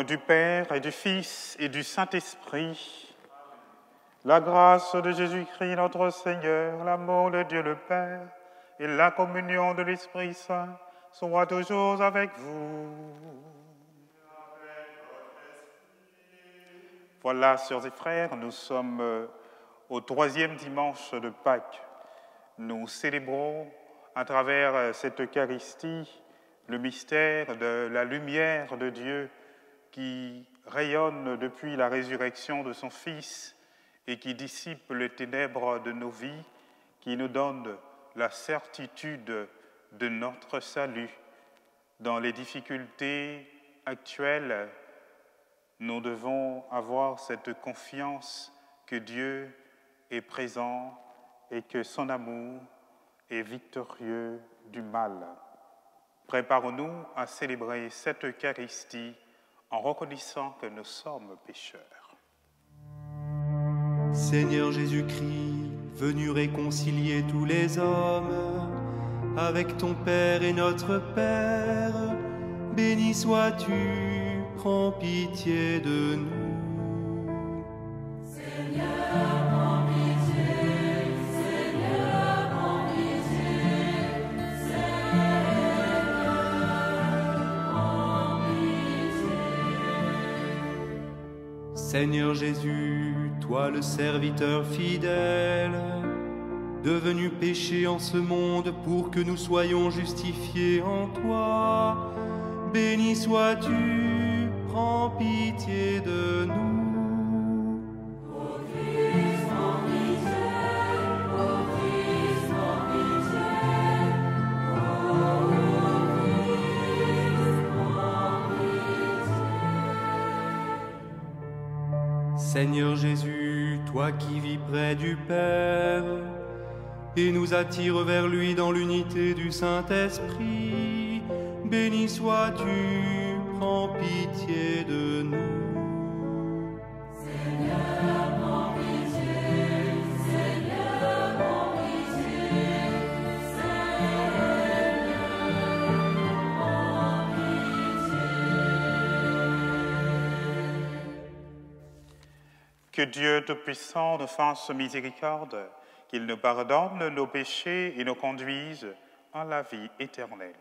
du Père et du Fils et du Saint-Esprit, la grâce de Jésus-Christ notre Seigneur, l'amour de Dieu le Père et la communion de l'Esprit Saint soient toujours avec vous. Voilà, sœurs et frères, nous sommes au 3e dimanche de Pâques. Nous célébrons à travers cette Eucharistie le mystère de la lumière de Dieu qui rayonne depuis la résurrection de son Fils et qui dissipe les ténèbres de nos vies, qui nous donne la certitude de notre salut. Dans les difficultés actuelles, nous devons avoir cette confiance que Dieu est présent et que son amour est victorieux du mal. Préparons-nous à célébrer cette Eucharistie en reconnaissant que nous sommes pécheurs. Seigneur Jésus-Christ, venu réconcilier tous les hommes avec ton Père et notre Père, béni sois-tu, prends pitié de nous. Seigneur, prends pitié, Seigneur, prends pitié, Seigneur, prends pitié. Seigneur Jésus, toi le serviteur fidèle, devenu péché en ce monde pour que nous soyons justifiés en toi, béni sois-tu, prends pitié de nous. Ô Christ, prends pitié, ô Christ, prends pitié, ô Christ, prends pitié. Seigneur Jésus, toi qui vis près du Père et nous attires vers lui dans l'unité du Saint-Esprit, béni sois-tu, prends pitié de nous. Seigneur, prends pitié, Seigneur, prends pitié, Seigneur, prends pitié. Que Dieu Tout-Puissant nous fasse miséricorde, qu'il nous pardonne nos péchés et nous conduise en la vie éternelle.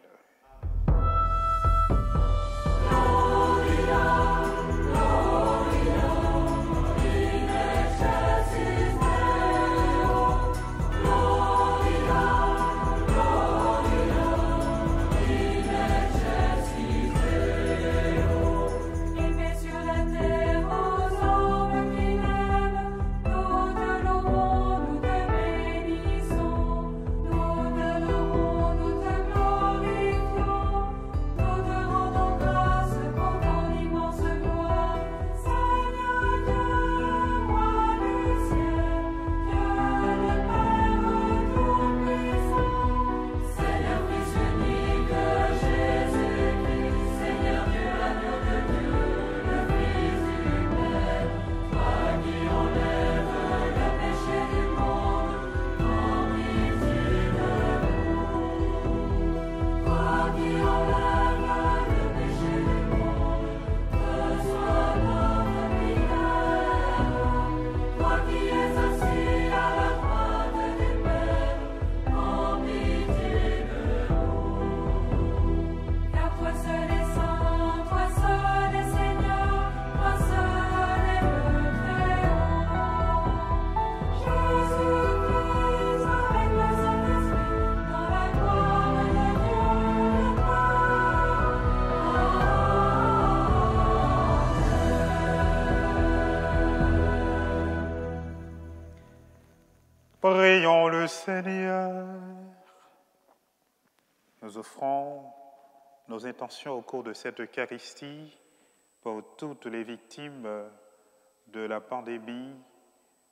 Prions le Seigneur. Nous offrons nos intentions au cours de cette Eucharistie pour toutes les victimes de la pandémie,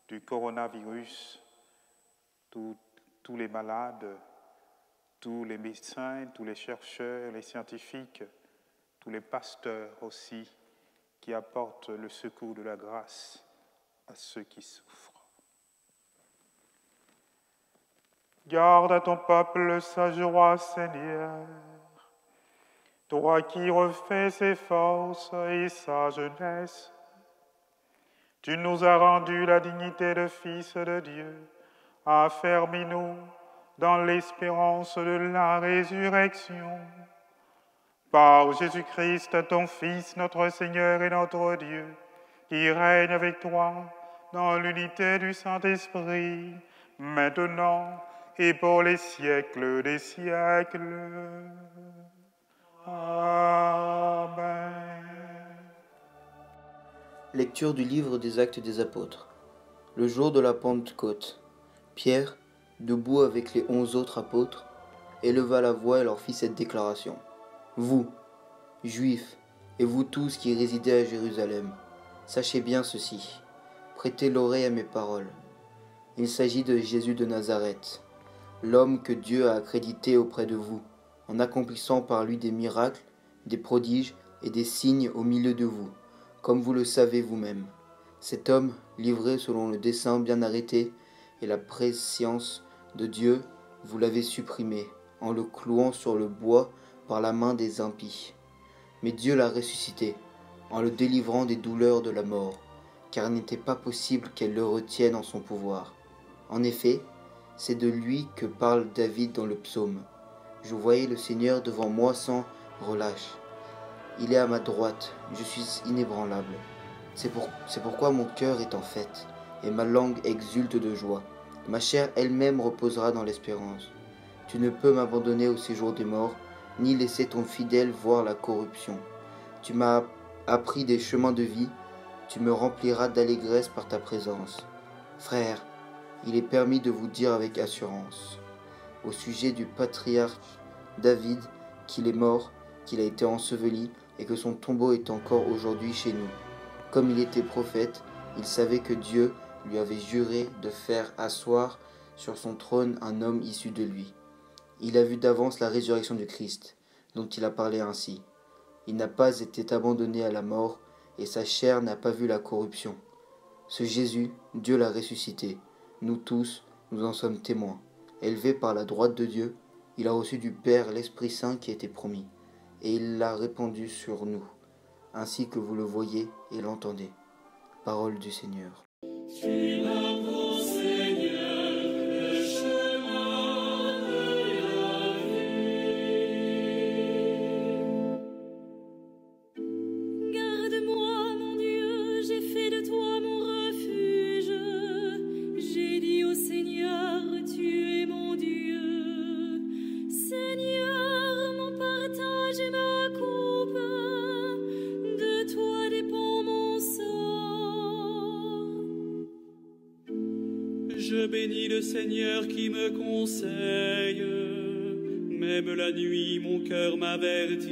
du coronavirus, tous les malades, tous les médecins, tous les chercheurs, les scientifiques, tous les pasteurs aussi qui apportent le secours de la grâce à ceux qui souffrent. Garde à ton peuple sa joie, Seigneur. Toi qui refais ses forces et sa jeunesse, tu nous as rendu la dignité de fils de Dieu. Affermis-nous dans l'espérance de la résurrection. Par Jésus-Christ, ton Fils, notre Seigneur et notre Dieu, qui règne avec toi dans l'unité du Saint-Esprit, maintenant et pour les siècles des siècles. Amen. Lecture du livre des Actes des Apôtres. Le jour de la Pentecôte, Pierre, debout avec les 11 autres apôtres, éleva la voix et leur fit cette déclaration. Vous, Juifs, et vous tous qui résidez à Jérusalem, sachez bien ceci, prêtez l'oreille à mes paroles. Il s'agit de Jésus de Nazareth, l'homme que Dieu a accrédité auprès de vous, en accomplissant par lui des miracles, des prodiges et des signes au milieu de vous, comme vous le savez vous-même. Cet homme, livré selon le dessein bien arrêté et la prescience de Dieu, vous l'avez supprimé, en le clouant sur le bois par la main des impies. Mais Dieu l'a ressuscité, en le délivrant des douleurs de la mort, car il n'était pas possible qu'elle le retienne en son pouvoir. En effet, c'est de lui que parle David dans le psaume. Je voyais le Seigneur devant moi sans relâche. Il est à ma droite, je suis inébranlable. C'est pourquoi mon cœur est en fête, et ma langue exulte de joie. Ma chair elle-même reposera dans l'espérance. Tu ne peux m'abandonner au séjour des morts, ni laisser ton fidèle voir la corruption. Tu m'as appris des chemins de vie, tu me rempliras d'allégresse par ta présence. Frères, il est permis de vous dire avec assurance, au sujet du patriarche David, qu'il est mort, qu'il a été enseveli, et que son tombeau est encore aujourd'hui chez nous. Comme il était prophète, il savait que Dieu lui avait juré de faire asseoir sur son trône un homme issu de lui. Il a vu d'avance la résurrection du Christ, dont il a parlé ainsi. Il n'a pas été abandonné à la mort, et sa chair n'a pas vu la corruption. Ce Jésus, Dieu l'a ressuscité. Nous tous, nous en sommes témoins. Élevé par la droite de Dieu, il a reçu du Père l'Esprit Saint qui était promis, et il l'a répandu sur nous, ainsi que vous le voyez et l'entendez. Parole du Seigneur. Je bénis le Seigneur qui me conseille, même la nuit mon cœur m'avertit.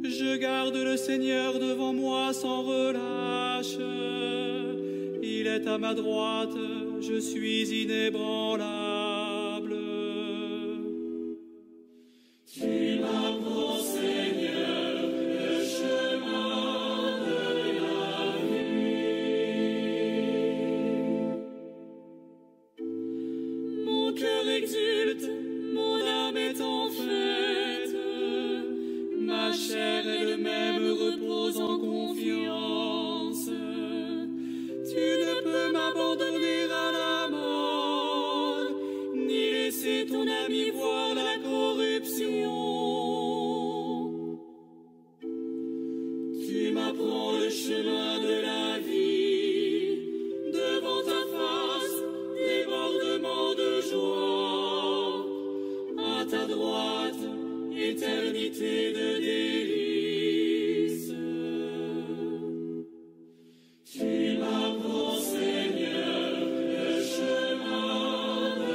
Je garde le Seigneur devant moi sans relâche, il est à ma droite, je suis inébranlable. Tu m'apprends, Seigneur, le chemin de la vie. Mon cœur exulte, mon âme est en fête, ma chair elle-même repose en confiance. Tu ne peux m'abandonner à la mort, ni laisser ton ami voir la corruption. Tu m'apprends le chemin de la vie, devant ta face, débordement de joie, à ta droite, éternité de délices. Tu m'apprends, Seigneur, le chemin de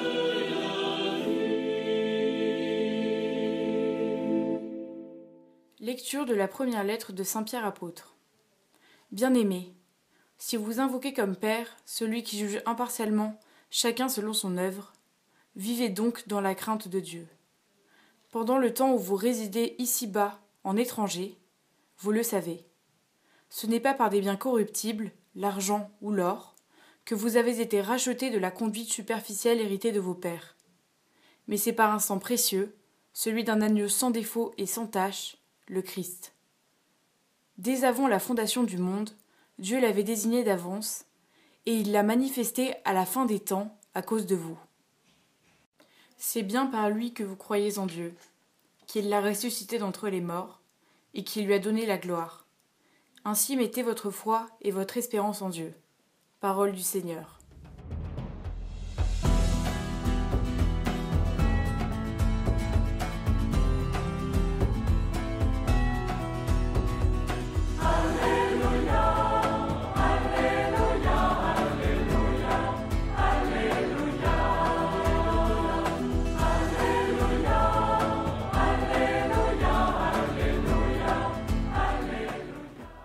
la vie. Lecture de la première lettre de Saint Pierre apôtre. Bien-aimés, si vous invoquez comme Père celui qui juge impartialement chacun selon son œuvre, vivez donc dans la crainte de Dieu. Pendant le temps où vous résidez ici-bas, en étranger, vous le savez. Ce n'est pas par des biens corruptibles, l'argent ou l'or, que vous avez été rachetés de la conduite superficielle héritée de vos pères. Mais c'est par un sang précieux, celui d'un agneau sans défaut et sans tache, le Christ. Dès avant la fondation du monde, Dieu l'avait désigné d'avance, et il l'a manifesté à la fin des temps à cause de vous. C'est bien par lui que vous croyez en Dieu, qu'il l'a ressuscité d'entre les morts, et qu'il lui a donné la gloire. Ainsi mettez votre foi et votre espérance en Dieu. Parole du Seigneur.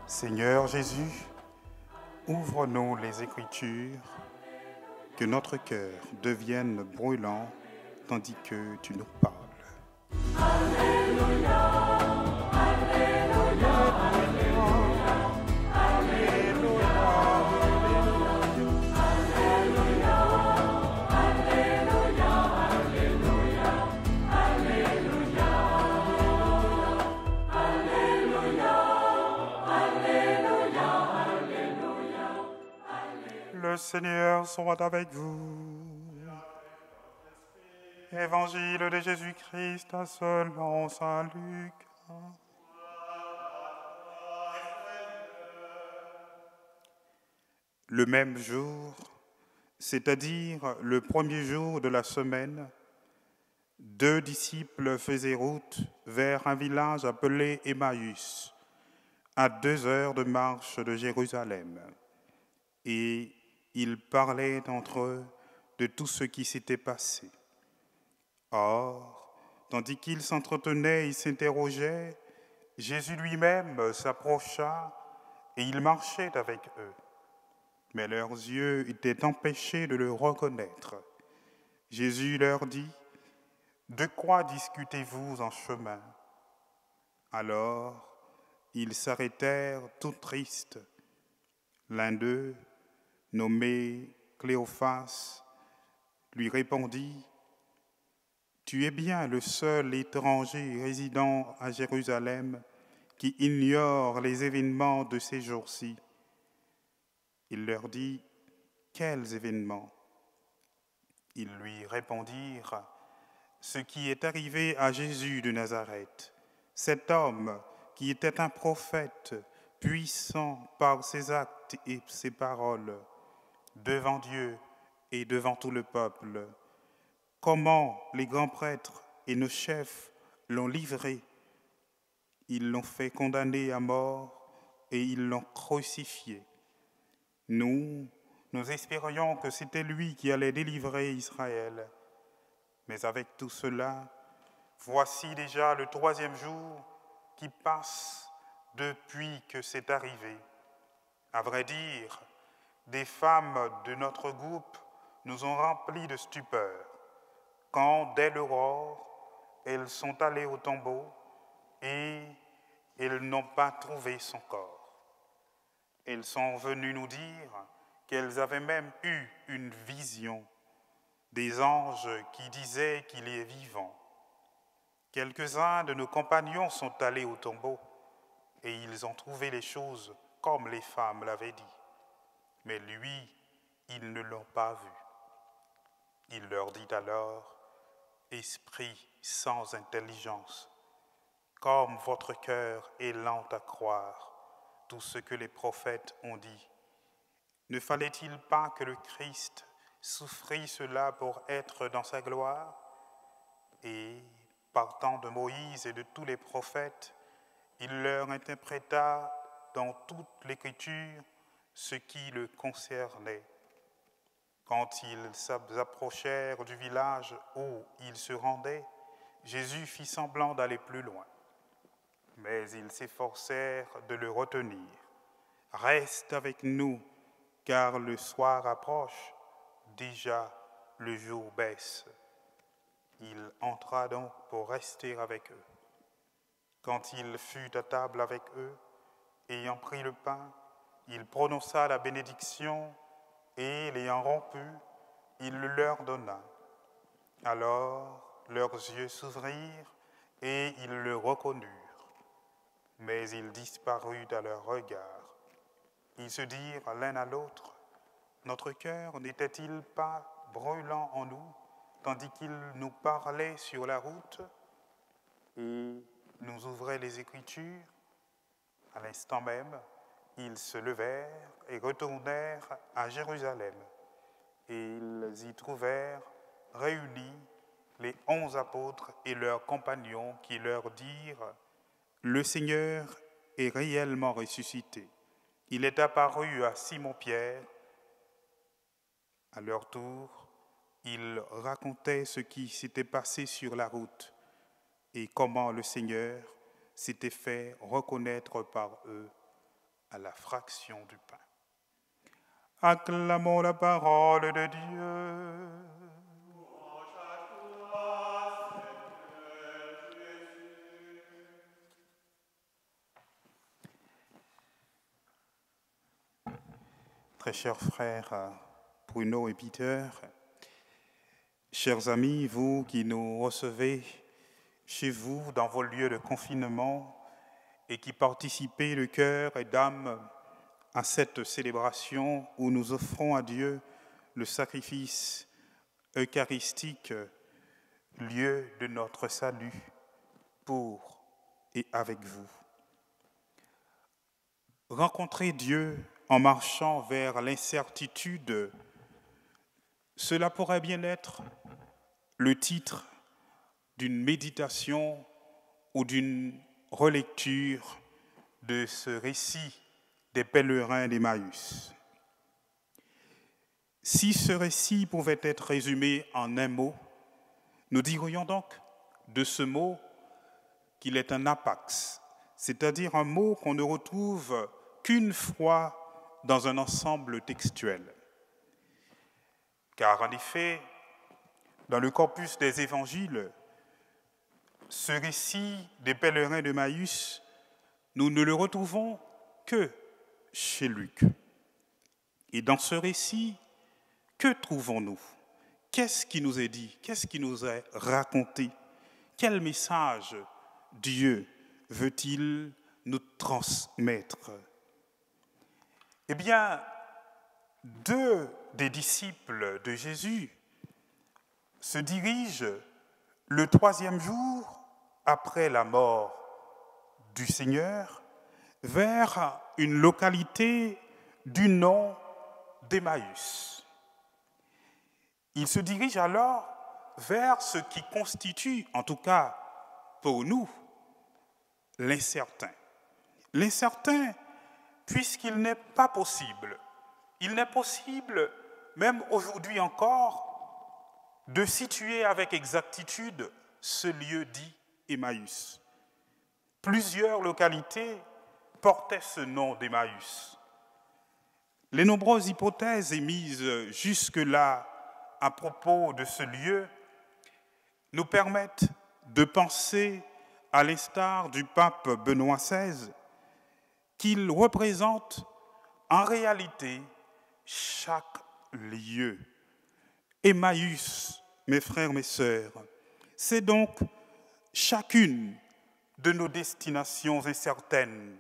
Seigneur Jésus, ouvre-nous les Écritures, que notre cœur devienne brûlant tandis que tu nous parles. Le Seigneur soit avec vous. Évangile de Jésus-Christ selon saint Luc. Le même jour, c'est-à-dire le premier jour de la semaine, 2 disciples faisaient route vers un village appelé Emmaüs, à 2 heures de marche de Jérusalem. Et ils parlaient entre eux de tout ce qui s'était passé. Or, tandis qu'ils s'entretenaient et s'interrogeaient, Jésus lui-même s'approcha et il marchait avec eux. Mais leurs yeux étaient empêchés de le reconnaître. Jésus leur dit, « De quoi discutez-vous en chemin ?» Alors, ils s'arrêtèrent tout tristes. L'un d'eux, nommé Cléophas, lui répondit, « Tu es bien le seul étranger résidant à Jérusalem qui ignore les événements de ces jours-ci. » Il leur dit, « Quels événements ?» Ils lui répondirent, « Ce qui est arrivé à Jésus de Nazareth, cet homme qui était un prophète, puissant par ses actes et ses paroles, devant Dieu et devant tout le peuple. Comment les grands prêtres et nos chefs l'ont livré. Ils l'ont fait condamner à mort et ils l'ont crucifié. Nous espérions que c'était lui qui allait délivrer Israël. Mais avec tout cela, voici déjà le 3e jour qui passe depuis que c'est arrivé. À vrai dire, des femmes de notre groupe nous ont remplis de stupeur, quand, dès l'aurore, elles sont allées au tombeau et elles n'ont pas trouvé son corps. Elles sont venues nous dire qu'elles avaient même eu une vision, des anges qui disaient qu'il est vivant. Quelques-uns de nos compagnons sont allés au tombeau et ils ont trouvé les choses comme les femmes l'avaient dit. Mais lui, ils ne l'ont pas vu. Il leur dit alors, « Esprit sans intelligence, comme votre cœur est lent à croire tout ce que les prophètes ont dit. Ne fallait-il pas que le Christ souffrit cela pour être dans sa gloire ?» Et, partant de Moïse et de tous les prophètes, il leur interpréta dans toute l'Écriture ce qui le concernait. Quand ils s'approchèrent du village où ils se rendaient, Jésus fit semblant d'aller plus loin. Mais ils s'efforcèrent de le retenir. « Reste avec nous, car le soir approche, déjà le jour baisse. » Il entra donc pour rester avec eux. Quand il fut à table avec eux, ayant pris le pain, il prononça la bénédiction et, l'ayant rompu, il le leur donna. Alors leurs yeux s'ouvrirent et ils le reconnurent, mais il disparut à leur regard. Ils se dirent l'un à l'autre, « Notre cœur n'était-il pas brûlant en nous, tandis qu'il nous parlait sur la route et nous ouvrait les Écritures ?» À l'instant même, ils se levèrent et retournèrent à Jérusalem. Et ils y trouvèrent réunis les 11 apôtres et leurs compagnons qui leur dirent « Le Seigneur est réellement ressuscité. Il est apparu à Simon-Pierre. » À leur tour, ils racontaient ce qui s'était passé sur la route et comment le Seigneur s'était fait reconnaître par eux à la fraction du pain. Acclamons la parole de Dieu. Très chers frères Bruno et Peter, chers amis, vous qui nous recevez chez vous dans vos lieux de confinement et qui participez de cœur et d'âme à cette célébration où nous offrons à Dieu le sacrifice eucharistique, lieu de notre salut pour et avec vous. Rencontrer Dieu en marchant vers l'incertitude, cela pourrait bien être le titre d'une méditation ou d'une relecture de ce récit des pèlerins d'Emmaüs. Si ce récit pouvait être résumé en un mot, nous dirions donc de ce mot qu'il est un apax, c'est-à-dire un mot qu'on ne retrouve qu'une fois dans un ensemble textuel. Car en effet, dans le corpus des évangiles, ce récit des pèlerins d'Emmaüs, nous ne le retrouvons que chez Luc. Et dans ce récit, que trouvons-nous? Qu'est-ce qui nous est dit? Qu'est-ce qui nous est raconté? Quel message Dieu veut-il nous transmettre? Eh bien, 2 des disciples de Jésus se dirigent le 3e jour après la mort du Seigneur vers une localité du nom d'Emmaüs. Ils se dirigent alors vers ce qui constitue, en tout cas pour nous, l'incertain. L'incertain, puisqu'il n'est pas possible, il n'est possible, même aujourd'hui encore, de situer avec exactitude ce lieu dit Emmaüs. Plusieurs localités portaient ce nom d'Emmaüs. Les nombreuses hypothèses émises jusque-là à propos de ce lieu nous permettent de penser, à l'instar du pape Benoît XVI, qu'il représente en réalité chaque lieu. Emmaüs, mes frères, mes sœurs, c'est donc chacune de nos destinations incertaines.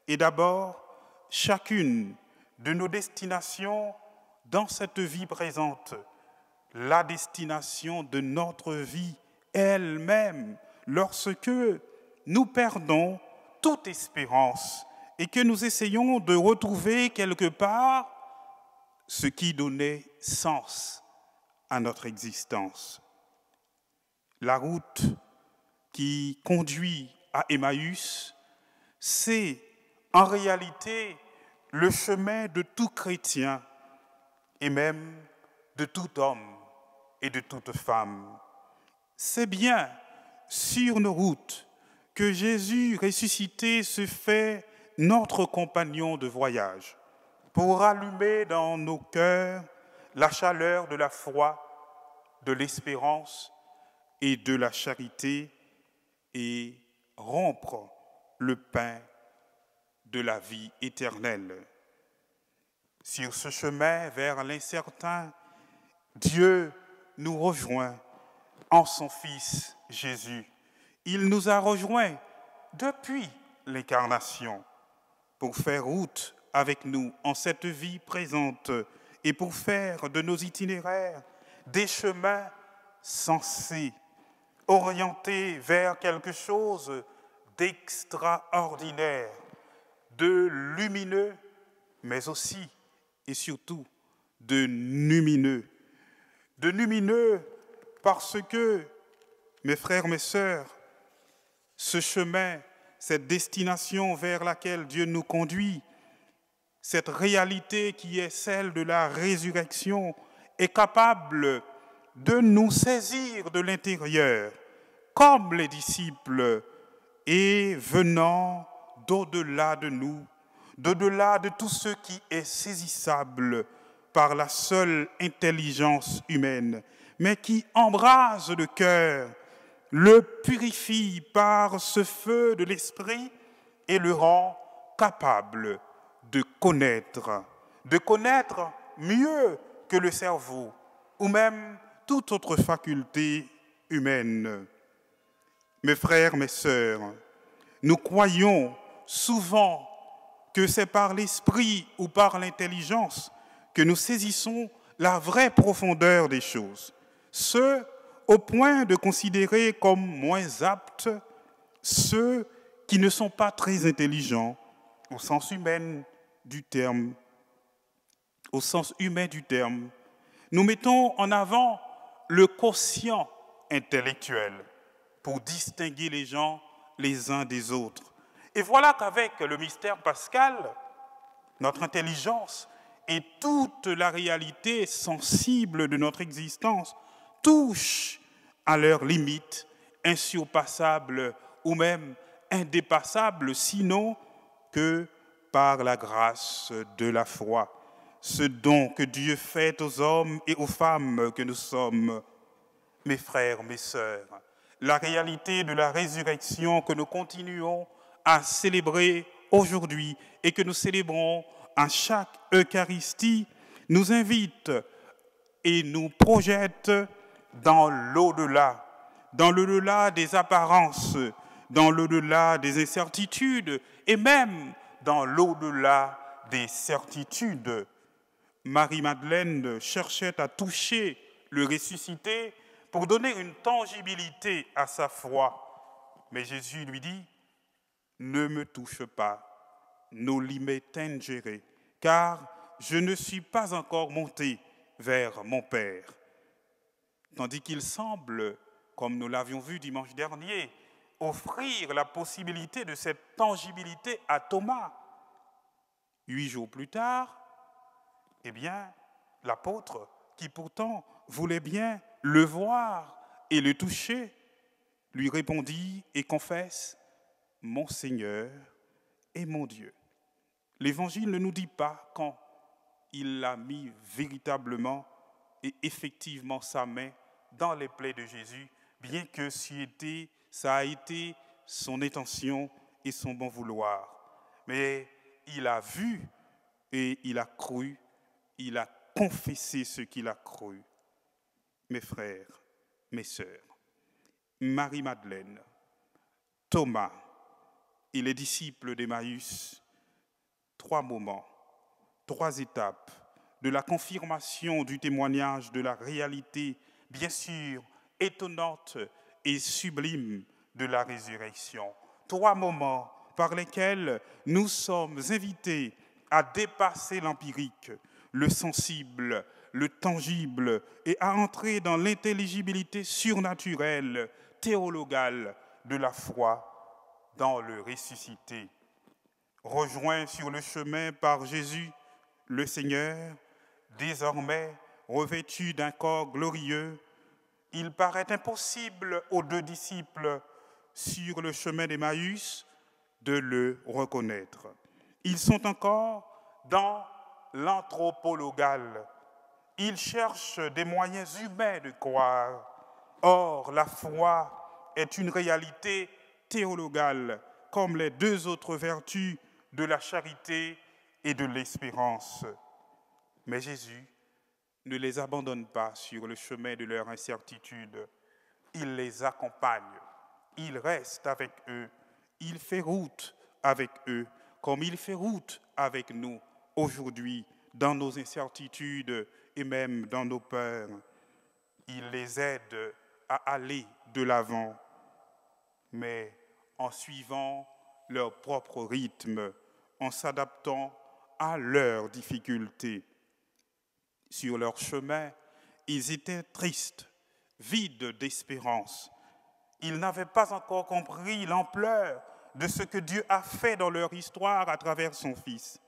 Et d'abord, chacune de nos destinations dans cette vie présente, la destination de notre vie elle-même, lorsque nous perdons toute espérance et que nous essayons de retrouver quelque part ce qui donnait sens à notre existence. La route qui conduit à Emmaüs, c'est en réalité le chemin de tout chrétien et même de tout homme et de toute femme. C'est bien sur nos routes que Jésus ressuscité se fait notre compagnon de voyage pour allumer dans nos cœurs la chaleur de la foi, de l'espérance et de la charité et rompre le pain de la vie éternelle. Sur ce chemin vers l'incertain, Dieu nous rejoint en son Fils Jésus. Il nous a rejoints depuis l'incarnation pour faire route avec nous en cette vie présente et pour faire de nos itinéraires des chemins sensés, orientés vers quelque chose d'extraordinaire, de lumineux, mais aussi et surtout de lumineux. De lumineux parce que, mes frères, mes sœurs, ce chemin, cette destination vers laquelle Dieu nous conduit, cette réalité qui est celle de la résurrection, est capable de nous saisir de l'intérieur, comme les disciples, et venant d'au-delà de nous, d'au-delà de tout ce qui est saisissable par la seule intelligence humaine, mais qui embrase le cœur, le purifie par ce feu de l'esprit et le rend capable de connaître mieux que le cerveau ou même toute autre faculté humaine. Mes frères, mes sœurs, nous croyons souvent que c'est par l'esprit ou par l'intelligence que nous saisissons la vraie profondeur des choses, ce au point de considérer comme moins aptes ceux qui ne sont pas très intelligents au sens humain du terme. Nous mettons en avant le quotient intellectuel pour distinguer les gens les uns des autres. Et voilà qu'avec le mystère pascal, notre intelligence et toute la réalité sensible de notre existence touchent à leurs limites insurpassables ou même indépassables, sinon que par la grâce de la foi. Ce don que Dieu fait aux hommes et aux femmes que nous sommes. Mes frères, mes sœurs, la réalité de la résurrection que nous continuons à célébrer aujourd'hui et que nous célébrons à chaque Eucharistie nous invite et nous projette dans l'au-delà des apparences, dans l'au-delà des incertitudes et même dans l'au-delà des certitudes. Marie-Madeleine cherchait à toucher le ressuscité pour donner une tangibilité à sa foi. Mais Jésus lui dit, « Ne me touche pas, no lime tangere, car je ne suis pas encore monté vers mon Père. » Tandis qu'il semble, comme nous l'avions vu dimanche dernier, offrir la possibilité de cette tangibilité à Thomas. 8 jours plus tard, eh bien, l'apôtre, qui pourtant voulait bien le voir et le toucher, lui répondit et confesse « Mon Seigneur et mon Dieu ». L'Évangile ne nous dit pas quand il a mis véritablement et effectivement sa main dans les plaies de Jésus, bien que ça a été son intention et son bon vouloir. Mais il a vu et il a cru, il a confessé ce qu'il a cru. Mes frères, mes sœurs, Marie-Madeleine, Thomas et les disciples d'Emmaüs, 3 moments, 3 étapes de la confirmation du témoignage de la réalité, bien sûr, étonnante et sublime de la résurrection. 3 moments par lesquels nous sommes invités à dépasser l'empirique, le sensible, le tangible et à entrer dans l'intelligibilité surnaturelle, théologale de la foi dans le ressuscité. Rejoint sur le chemin par Jésus, le Seigneur, désormais revêtu d'un corps glorieux, il paraît impossible aux 2 disciples sur le chemin d'Emmaüs de le reconnaître. Ils sont encore dans l'anthropologal. Ils cherchent des moyens humains de croire. Or, la foi est une réalité théologale, comme les 2 autres vertus de la charité et de l'espérance. Mais Jésus ne les abandonne pas sur le chemin de leur incertitude. Il les accompagne. il reste avec eux, il fait route avec eux, comme il fait route avec nous aujourd'hui, dans nos incertitudes et même dans nos peurs. Il les aide à aller de l'avant, mais en suivant leur propre rythme, en s'adaptant à leurs difficultés. Sur leur chemin, ils étaient tristes, vides d'espérance. Ils n'avaient pas encore compris l'ampleur de ce que Dieu a fait dans leur histoire à travers son Fils.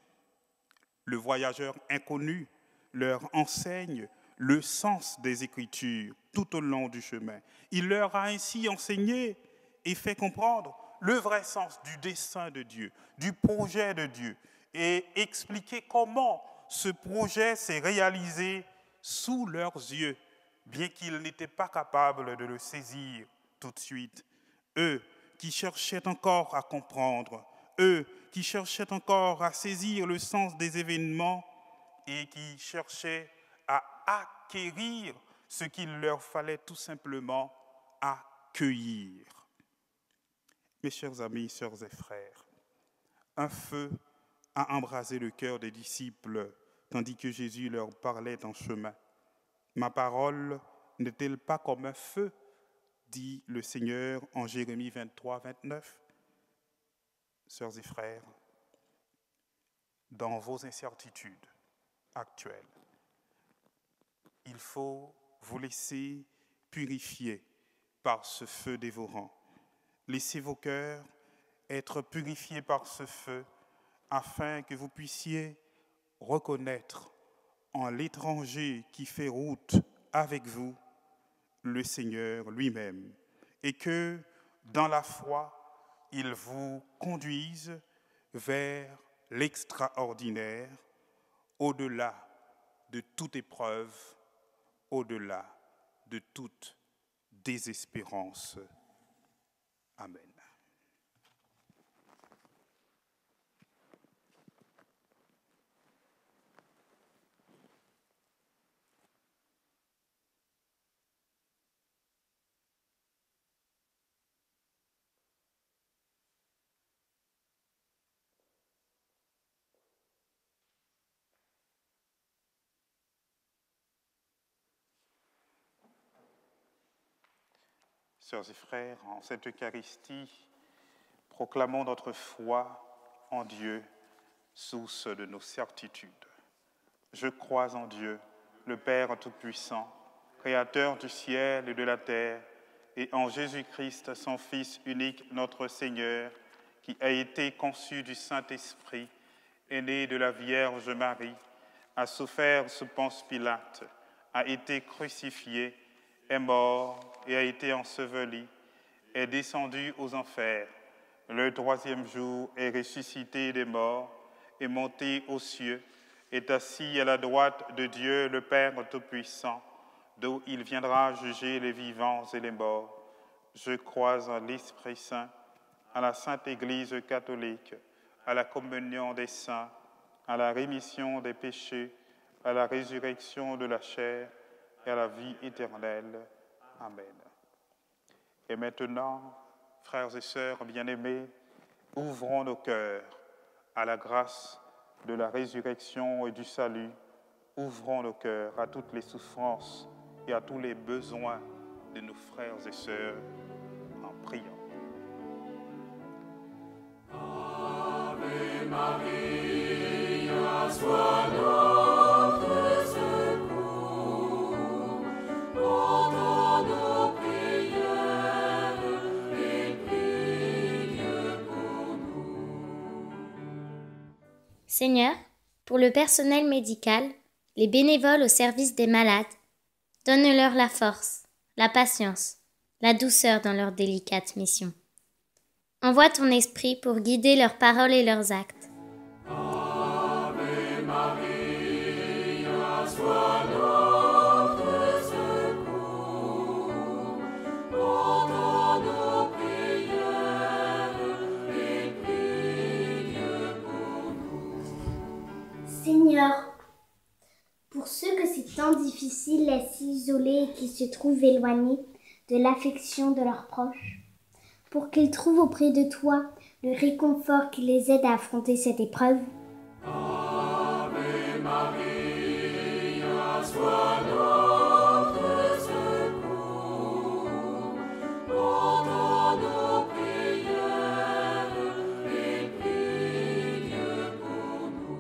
Le voyageur inconnu leur enseigne le sens des Écritures tout au long du chemin. Il leur a ainsi enseigné et fait comprendre le vrai sens du dessein de Dieu, du projet de Dieu, et expliqué comment ce projet s'est réalisé sous leurs yeux, bien qu'ils n'étaient pas capables de le saisir tout de suite. Eux qui cherchaient encore à comprendre, eux qui cherchaient encore à saisir le sens des événements et qui cherchaient à acquérir ce qu'il leur fallait tout simplement accueillir. Mes chers amis, sœurs et frères, un feu a embrasé le cœur des disciples tandis que Jésus leur parlait en chemin. Ma parole n'est-elle pas comme un feu, dit le Seigneur en Jérémie 23, 29. Sœurs et frères, dans vos incertitudes actuelles, il faut vous laisser purifier par ce feu dévorant. Laissez vos cœurs être purifiés par ce feu afin que vous puissiez reconnaître en l'étranger qui fait route avec vous le Seigneur lui-même et que dans la foi, il vous conduise vers l'extraordinaire, au-delà de toute épreuve, au-delà de toute désespérance. Amen. Sœurs et frères, en cette Eucharistie, proclamons notre foi en Dieu, source de nos certitudes. Je crois en Dieu, le Père Tout-Puissant, Créateur du ciel et de la terre, et en Jésus-Christ, son Fils unique, notre Seigneur, qui a été conçu du Saint-Esprit, est né de la Vierge Marie, a souffert sous Ponce Pilate, a été crucifié, est mort et a été enseveli, est descendu aux enfers. Le troisième jour est ressuscité des morts, est monté aux cieux, est assis à la droite de Dieu le Père Tout-Puissant, d'où il viendra juger les vivants et les morts. Je crois en l'Esprit Saint, à la Sainte Église catholique, à la communion des saints, à la rémission des péchés, à la résurrection de la chair et à la vie éternelle. Amen. Et maintenant, frères et sœurs bien-aimés, ouvrons nos cœurs à la grâce de la résurrection et du salut. Ouvrons nos cœurs à toutes les souffrances et à tous les besoins de nos frères et sœurs en priant. Ave Maria, sois notre secours. Entends nos prières et prie Dieu pour nous. Seigneur, pour le personnel médical, les bénévoles au service des malades, donne-leur la force, la patience, la douceur dans leur délicate mission. Envoie ton esprit pour guider leurs paroles et leurs actes. Ave Maria, sois notre secours. Entends nos prières et prie Dieu pour nous. Seigneur, pour ceux que c'est tant difficile à s'isoler et qui se trouvent éloignés de l'affection de leurs proches, pour qu'ils trouvent auprès de toi le réconfort qui les aide à affronter cette épreuve. Ave Maria, sois notre secours. Entends nos prières et prie Dieu pour nous.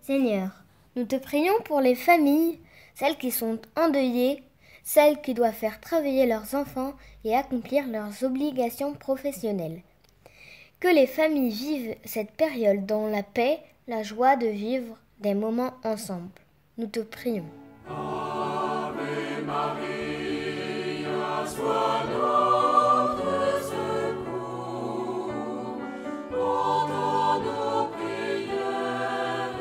Seigneur, nous te prions pour les familles, celles qui sont endeuillées, celles qui doivent faire travailler leurs enfants et accomplir leurs obligations professionnelles. Que les familles vivent cette période dans la paix, la joie de vivre des moments ensemble. Nous te prions. Ave Maria, sois notre secours. Entends nos prières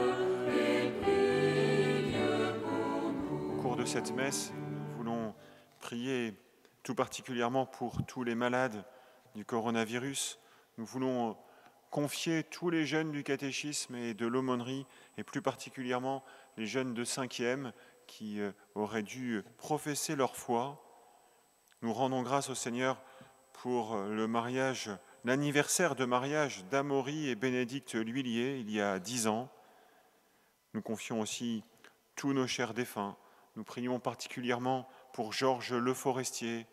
et prie Dieu pour nous. Au cours de cette messe, nous voulons prier tout particulièrement pour tous les malades du coronavirus. Nous voulons confier tous les jeunes du catéchisme et de l'aumônerie, et plus particulièrement les jeunes de 5e qui auraient dû professer leur foi. Nous rendons grâce au Seigneur pour le mariage, l'anniversaire de mariage d'Amaury et Bénédicte L'Huillier il y a 10 ans. Nous confions aussi tous nos chers défunts. Nous prions particulièrement pour Georges Le Forestier,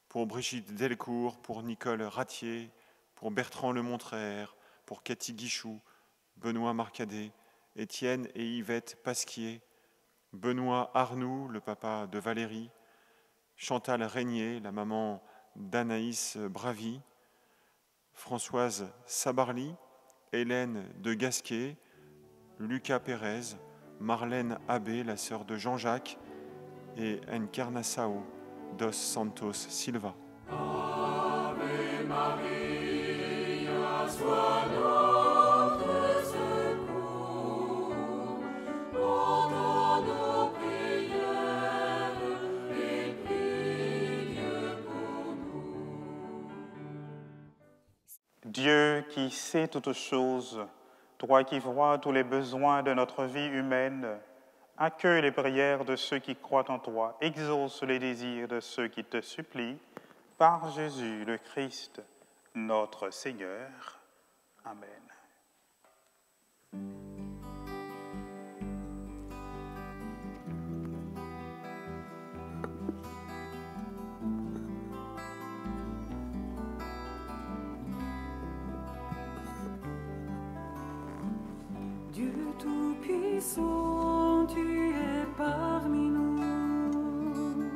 pour Brigitte Delcourt, pour Nicole Ratier, pour Bertrand Lemontraire, pour Cathy Guichou, Benoît Marcadet, Étienne et Yvette Pasquier, Benoît Arnoux, le papa de Valérie, Chantal Régnier, la maman d'Anaïs Bravy, Françoise Sabarly, Hélène de Gasquet, Lucas Pérez, Marlène Abbé, la sœur de Jean-Jacques, et Encarnação dos Santos Silva. Ave Maria, sois notre secours. Entends nos prières et prie Dieu pour nous. Dieu qui sait toutes choses, toi qui vois tous les besoins de notre vie humaine, accueille les prières de ceux qui croient en toi, exauce les désirs de ceux qui te supplient, par Jésus le Christ, notre Seigneur. Amen. Dieu Tout-Puissant, tu es parmi nous.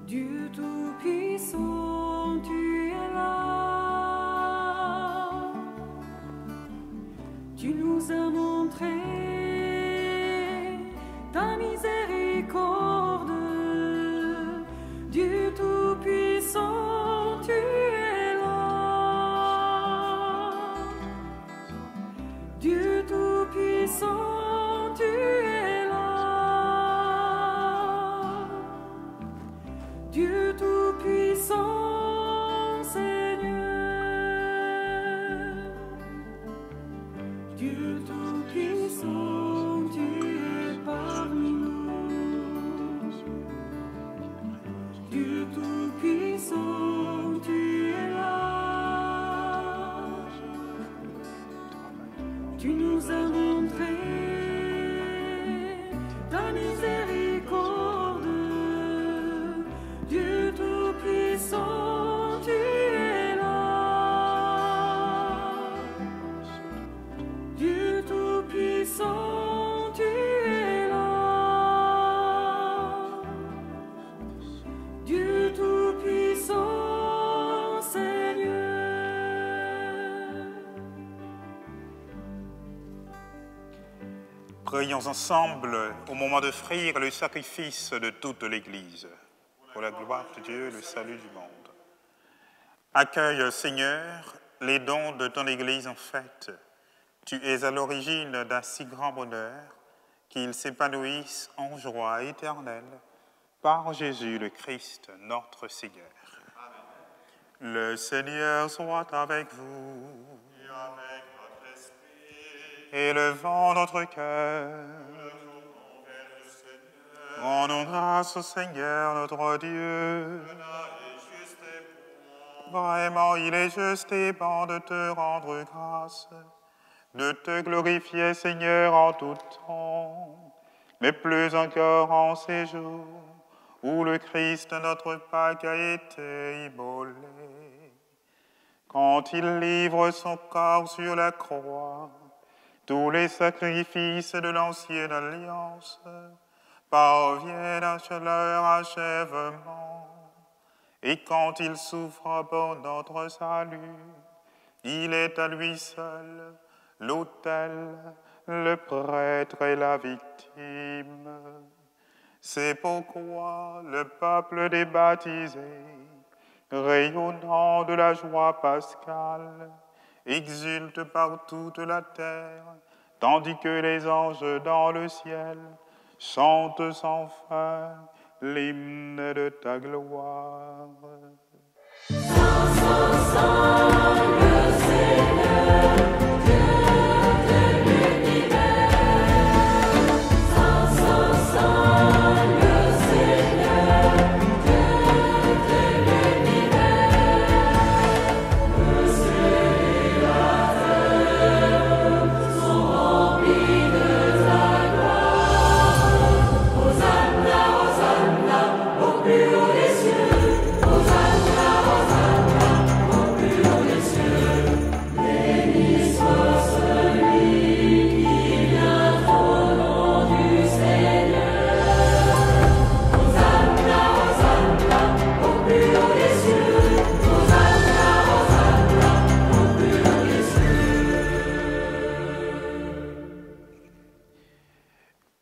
Dieu Tout-Puissant, tu es là. Tu nous as montré ta miséricorde. Dieu Tout-Puissant, tu es là. Dieu Tout-Puissant, tu es là. Dieu Tout-Puissant, Seigneur. Dieu Tout-Puissant, tu es parmi nous. Dieu Tout-Puissant, tu es là. Tu nous as montré ta miséricorde. Dieu Tout-Puissant, tu es là. Dieu Tout-Puissant, tu es là. Dieu Tout-Puissant, Seigneur. Prions ensemble au moment d'offrir le sacrifice de toute l'Église, pour la gloire de Dieu, le salut du monde. Accueille, Seigneur, les dons de ton Église en fête. Tu es à l'origine d'un si grand bonheur qu'ils s'épanouissent en joie éternelle par Jésus le Christ, notre Seigneur. Amen. Le Seigneur soit avec vous. Et avec votre esprit, Élevons notre cœur. nous le tournons vers le Seigneur. Rendons grâce au Seigneur notre Dieu. Cela Vraiment, il est juste et bon de te rendre grâce, de te glorifier, Seigneur, en tout temps, mais plus encore en ces jours où le Christ, notre Pâque, a été immolé. Quand il livre son corps sur la croix, tous les sacrifices de l'ancienne alliance parviennent à leur achèvement. Et quand il souffre pour notre salut, il est à lui seul l'autel, le prêtre et la victime. C'est pourquoi le peuple des baptisés, rayonnant de la joie pascale, exulte par toute la terre, tandis que les anges dans le ciel chantent sans fin l'hymne de ta gloire. Saint, Saint, Saint, le Seigneur, Dieu de l'univers. Saint, Saint, Saint, le Seigneur, Dieu de l'univers. Le ciel et la terre sont remplis de ta gloire. Hosanna, Hosanna, au plus haut des cieux. Hosanna, Hosanna, au plus haut des cieux. Béni soit celui qui vient au nom du Seigneur. Hosanna, Hosanna, au plus haut des cieux. Hosanna, Hosanna, au plus haut des cieux.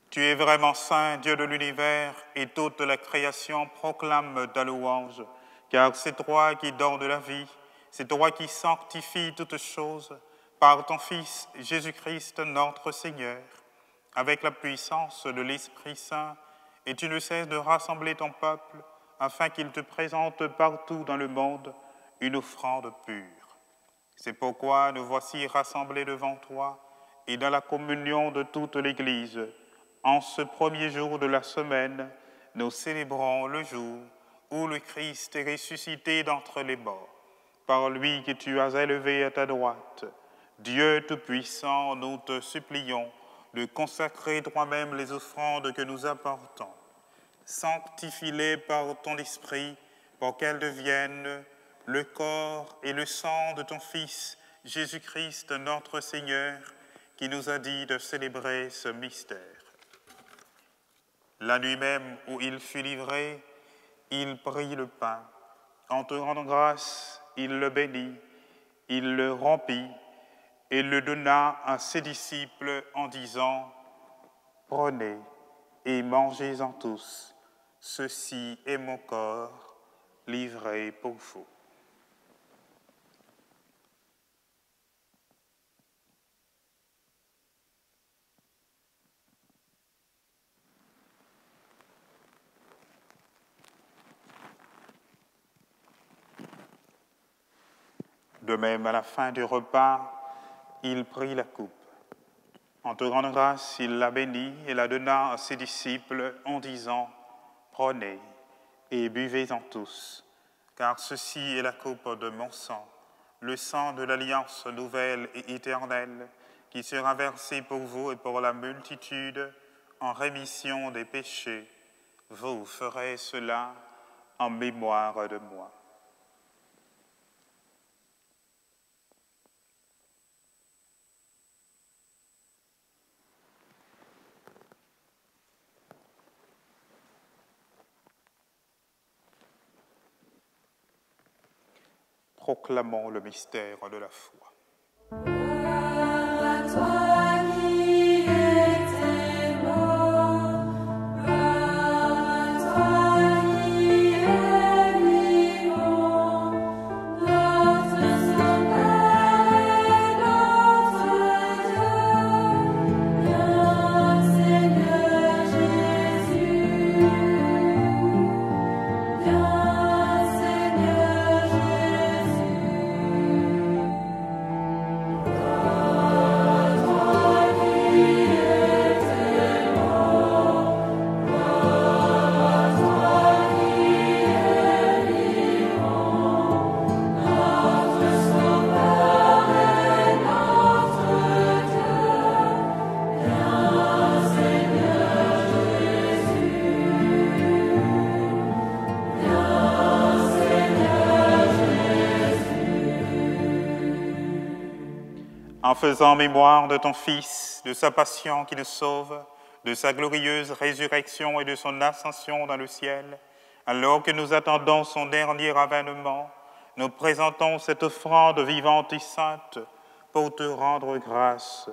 Tu es vraiment saint, Dieu de l'univers, et toute la création proclame ta louange, car c'est toi qui donnes de la vie, c'est toi qui sanctifies toutes choses par ton Fils Jésus-Christ notre Seigneur, avec la puissance de l'Esprit Saint, et tu ne cesses de rassembler ton peuple afin qu'il te présente partout dans le monde une offrande pure. C'est pourquoi nous voici rassemblés devant toi et dans la communion de toute l'Église. En ce premier jour de la semaine, nous célébrons le jour où le Christ est ressuscité d'entre les morts. Par lui que tu as élevé à ta droite, Dieu Tout-Puissant, nous te supplions de consacrer toi-même les offrandes que nous apportons. Sanctifie-les par ton esprit pour qu'elles deviennent le corps et le sang de ton Fils, Jésus-Christ notre Seigneur, qui nous a dit de célébrer ce mystère. La nuit même où il fut livré, il prit le pain. En te rendant grâce, il le bénit, il le rompit et le donna à ses disciples en disant « Prenez et mangez-en tous, ceci est mon corps livré pour vous. » De même, à la fin du repas, il prit la coupe. En te rendant grâce, il la bénit et la donna à ses disciples en disant « Prenez et buvez-en tous, car ceci est la coupe de mon sang, le sang de l'alliance nouvelle et éternelle, qui sera versé pour vous et pour la multitude en rémission des péchés. Vous ferez cela en mémoire de moi. » Proclamons le mystère de la foi. À toi qui étais mort, à toi qui es vivant, notre Saint-Père et notre Dieu, viens Seigneur Jésus, viens Seigneur Jésus. faisant mémoire de ton Fils, de sa passion qui nous sauve, de sa glorieuse résurrection et de son ascension dans le ciel, alors que nous attendons son dernier avènement, nous présentons cette offrande vivante et sainte pour te rendre grâce.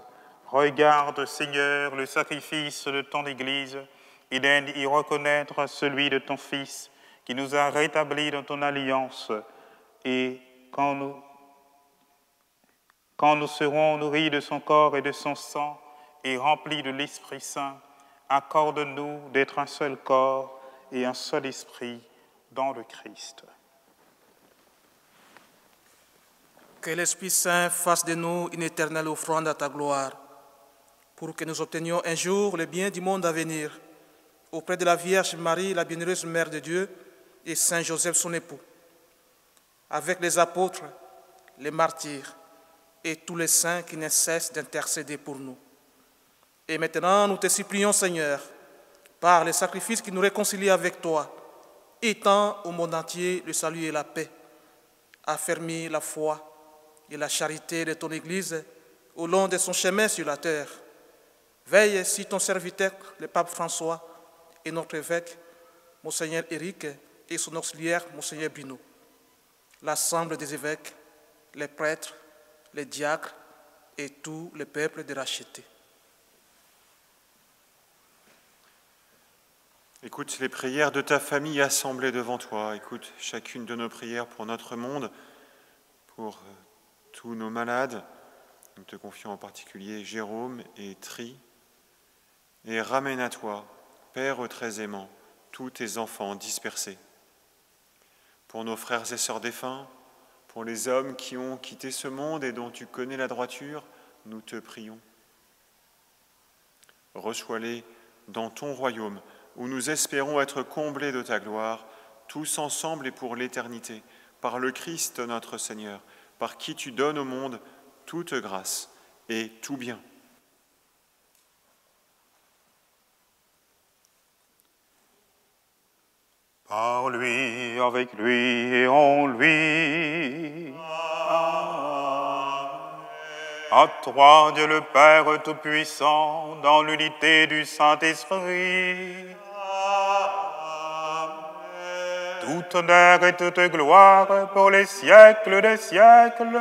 Regarde, Seigneur, le sacrifice de ton Église et daigne y reconnaître celui de ton Fils qui nous a rétablis dans ton alliance. Et quand nous serons nourris de son corps et de son sang et remplis de l'Esprit Saint, accorde-nous d'être un seul corps et un seul esprit dans le Christ. Que l'Esprit Saint fasse de nous une éternelle offrande à ta gloire, pour que nous obtenions un jour le bien du monde à venir, auprès de la Vierge Marie, la bienheureuse Mère de Dieu, et Saint Joseph, son époux, avec les apôtres, les martyrs et tous les saints qui ne cessent d'intercéder pour nous. Et maintenant, nous te supplions, Seigneur, par les sacrifices qui nous réconcilient avec toi, étends au monde entier le salut et la paix, affermis la foi et la charité de ton Église au long de son chemin sur la terre. Veille sur ton serviteur, le pape François, et notre évêque, Monseigneur Éric, et son auxiliaire, Monseigneur Bruno, l'ensemble des évêques, les prêtres, les diacres et tout le peuple de racheté. Écoute les prières de ta famille assemblée devant toi. Écoute chacune de nos prières pour notre monde, pour tous nos malades. Nous te confions en particulier Jérôme et Tri. Et ramène à toi, Père très aimant, tous tes enfants dispersés. Pour nos frères et sœurs défunts, pour les hommes qui ont quitté ce monde et dont tu connais la droiture, nous te prions. Reçois-les dans ton royaume, où nous espérons être comblés de ta gloire, tous ensemble et pour l'éternité, par le Christ notre Seigneur, par qui tu donnes au monde toute grâce et tout bien. Par lui, avec lui et en lui. Amen. À toi, Dieu le Père Tout-Puissant, dans l'unité du Saint-Esprit. Amen. Tout honneur et toute gloire pour les siècles des siècles.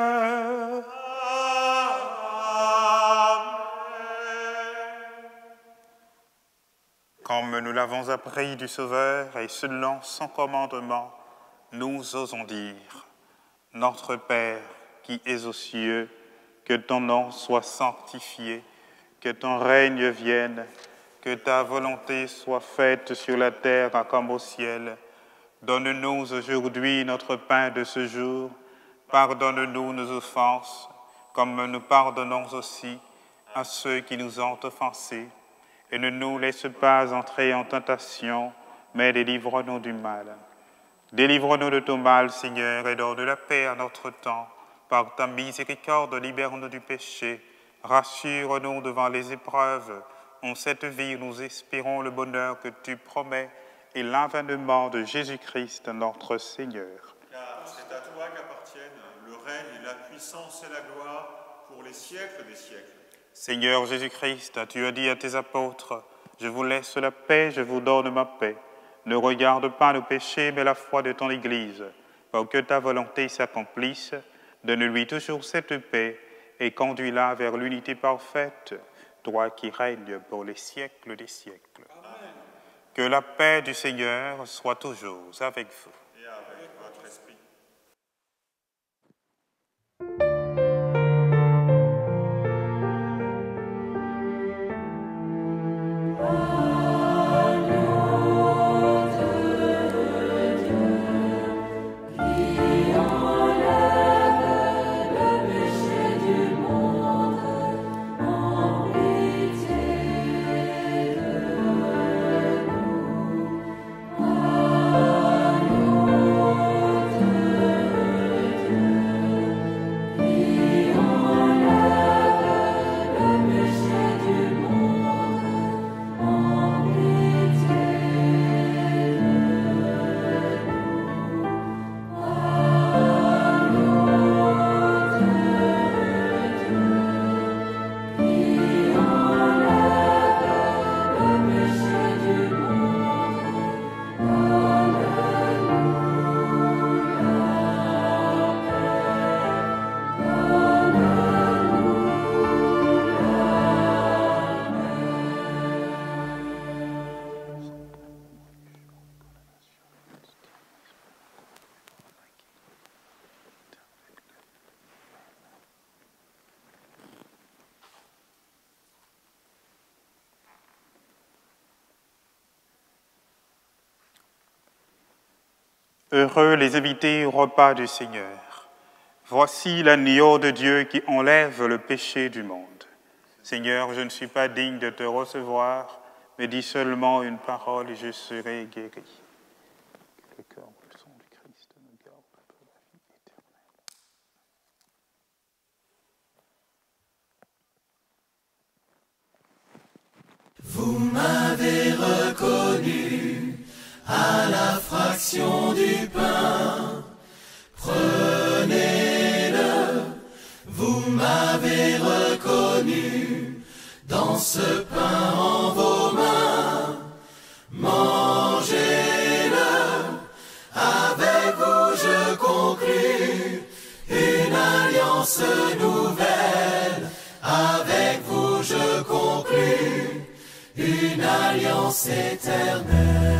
Comme nous l'avons appris du Sauveur et selon son commandement, nous osons dire, Notre Père qui es aux cieux, que ton nom soit sanctifié, que ton règne vienne, que ta volonté soit faite sur la terre comme au ciel. Donne-nous aujourd'hui notre pain de ce jour. Pardonne-nous nos offenses, comme nous pardonnons aussi à ceux qui nous ont offensés. Et ne nous laisse pas entrer en tentation, mais délivre-nous du mal. Délivre-nous de tout mal, Seigneur, et donne de la paix à notre temps. Par ta miséricorde, libère-nous du péché. Rassure-nous devant les épreuves. En cette vie, nous espérons le bonheur que tu promets et l'avènement de Jésus-Christ, notre Seigneur. Car c'est à toi qu'appartiennent le règne et la puissance et la gloire pour les siècles des siècles. Seigneur Jésus-Christ, tu as dit à tes apôtres, « Je vous laisse la paix, je vous donne ma paix. Ne regarde pas nos péchés, mais la foi de ton Église. Pour que ta volonté s'accomplisse, donne-lui toujours cette paix et conduis-la vers l'unité parfaite, toi qui règnes pour les siècles des siècles. » Amen. Que la paix du Seigneur soit toujours avec vous. Et avec votre esprit. Amen. Heureux les invités au repas du Seigneur. Voici l'agneau de Dieu qui enlève le péché du monde. Seigneur, je ne suis pas digne de te recevoir, mais dis seulement une parole et je serai guéri. Le corps et le sang du Christ nous garde pour la vie éternelle. Vous m'avez reconnu à la fraction du pain. Prenez-le, vous m'avez reconnu dans ce pain en vos mains. Mangez-le, avec vous je conclus une alliance nouvelle. Avec vous je conclus une alliance éternelle.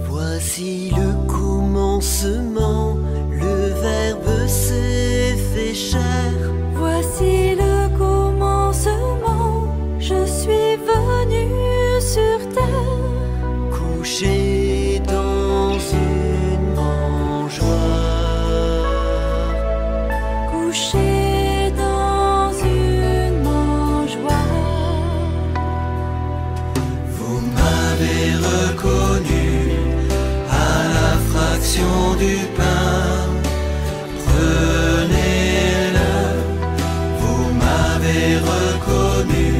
Voici le commencement, le Verbe s'est fait chair. Voici le commencement, je suis venu sur terre. Couché dans une mangeoire. Couché dans une mangeoire. Vous m'avez reconnu à la fraction du pain. Prenez-le, vous m'avez reconnu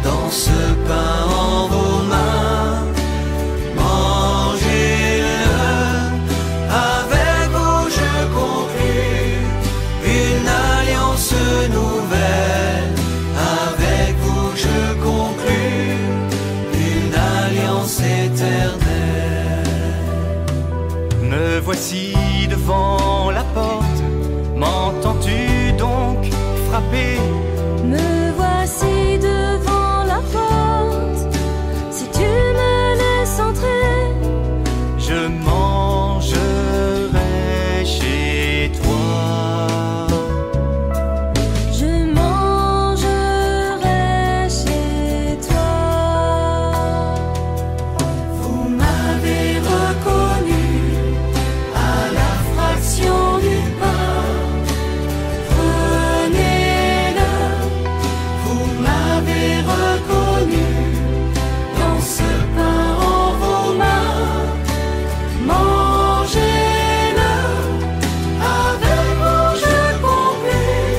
dans ce pain en vos mains. Mangez-le, avec vous je conclus une alliance nouvelle. Avec vous je conclus une alliance éternelle. Me voici devant la porte, m'entends-tu donc frapper? Me voici devant la porte, si tu me laisses entrer, Je mangerai chez toi. je mangerai chez toi. Vous m'avez reconnu à la fraction du pain. Prenez-le, vous m'avez reconnu dans ce pain en vos mains. Mangez-le, avec vous je conclus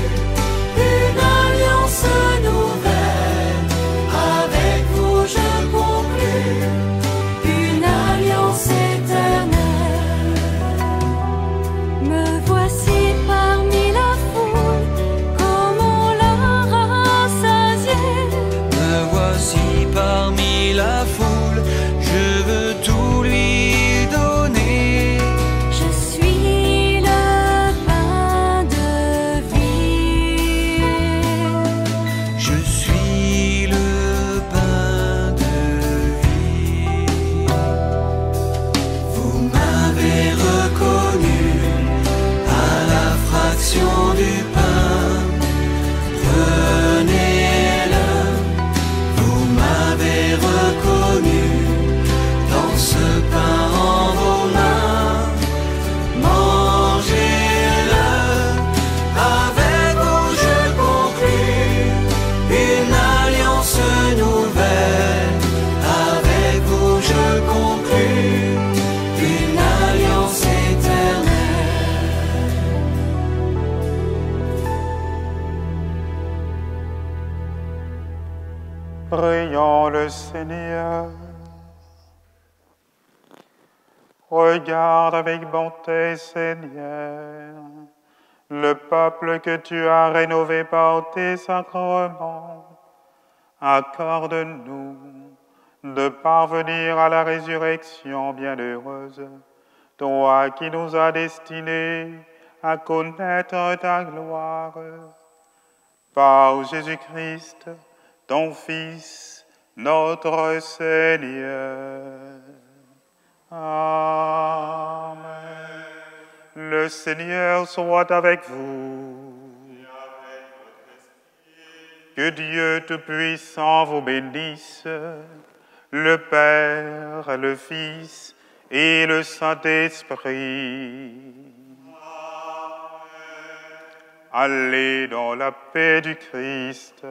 une alliance nouvelle. Avec vous je conclus une alliance éternelle. Me voici parmi la foule, comme on l'a rassasié. Me voici parmi la foule, je veux tout lui donner. Je suis le pain de vie. Je suis le pain de vie. Vous m'avez reconnu à la fraction du pain. Prenez-le, vous m'avez reconnu dans ce pain en vos mains. Mangez-le, avec vous je conclus une alliance nouvelle. Avec vous je conclus une alliance éternelle. Prions le Seigneur. Regarde avec bonté, Seigneur, le peuple que tu as rénové par tes sacrements. Accorde-nous de parvenir à la résurrection bienheureuse, toi qui nous as destinés à connaître ta gloire. Par Jésus-Christ, ton Fils, notre Seigneur. Amen. Le Seigneur soit avec vous. Que Dieu Tout-Puissant vous bénisse, le Père, le Fils et le Saint-Esprit. Allez dans la paix du Christ.